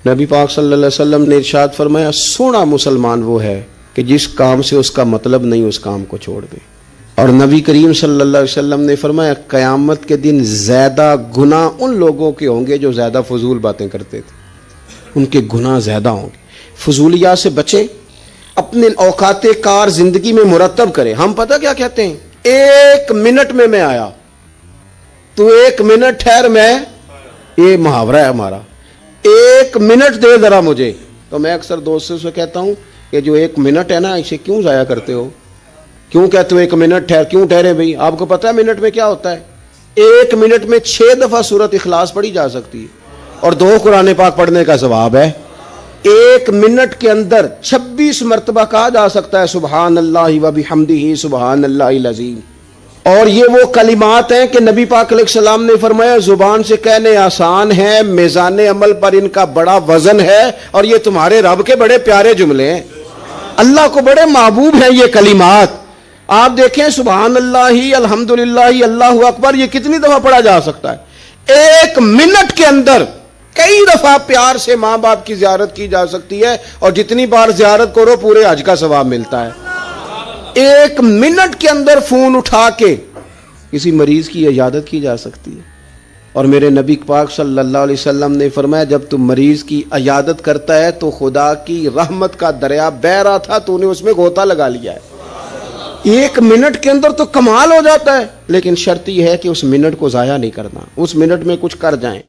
نبی پاک صلی اللہ علیہ وسلم نے ارشاد فرمایا سونا مسلمان وہ ہے کہ جس کام سے اس کا مطلب نہیں اس کام کو چھوڑ دے۔ اور نبی کریم صلی اللہ علیہ وسلم نے فرمایا قیامت کے دن زیادہ گناہ ان لوگوں کے ہوں گے جو زیادہ فضول باتیں کرتے تھے، ان کے گناہ زیادہ ہوں گے۔ فضولیات سے بچیں، اپنے اوقات کار زندگی میں مرتب کریں۔ ہم پتہ کیا کہتے ہیں، 1 منٹ میں آیا، تو 1 منٹ ٹھہر، میں یہ محاورہ ہے ہمارا، 1 منٹ دے ذرا مجھے۔ تو میں اکثر دوستوں سے کہتا ہوں کہ جو 1 منٹ ہے نا، اسے کیوں ضائع کرتے ہو؟ کیوں کہتے ہو 1 منٹ ٹھہر؟ کیوں ٹھہرے بھائی؟ آپ کو پتہ ہے منٹ میں کیا ہوتا ہے؟ 1 منٹ میں 6 دفعہ سورۃ اخلاص پڑھی جا سکتی ہے اور 2 قرآن پاک پڑھنے کا ثواب ہے۔ 1 منٹ کے اندر 26 مرتبہ کہا جا سکتا ہے سبحان اللہ و بحمدہ سبحان اللہ العظیم۔ اور یہ وہ کلمات ہیں کہ نبی پاک علیہ السلام نے فرمایا زبان سے کہنے آسان ہیں، میزان عمل پر ان کا بڑا وزن ہے، اور یہ تمہارے رب کے بڑے پیارے جملے ہیں، اللہ کو بڑے محبوب ہیں یہ کلمات۔ آپ دیکھیں سبحان اللہ، الحمدللہ، اللہ اکبر، یہ کتنی دفعہ پڑھا جا سکتا ہے؟ 1 منٹ کے اندر کئی دفعہ پیار سے ماں باپ کی زیارت کی جا سکتی ہے، اور جتنی بار زیارت کرو پورے حج کا ثواب ملتا ہے۔ 1 منٹ کے اندر فون اٹھا کے کسی مریض کی عیادت کی جا سکتی ہے۔ اور میرے نبی پاک صلی اللہ علیہ وسلم نے فرمایا جب تم مریض کی عیادت کرتا ہے تو خدا کی رحمت کا دریا بہہ رہا تھا، تو نے اس میں غوطہ لگا لیا ہے۔ 1 منٹ کے اندر تو کمال ہو جاتا ہے، لیکن شرط یہ ہے کہ اس منٹ کو ضائع نہیں کرنا، اس منٹ میں کچھ کر جائیں۔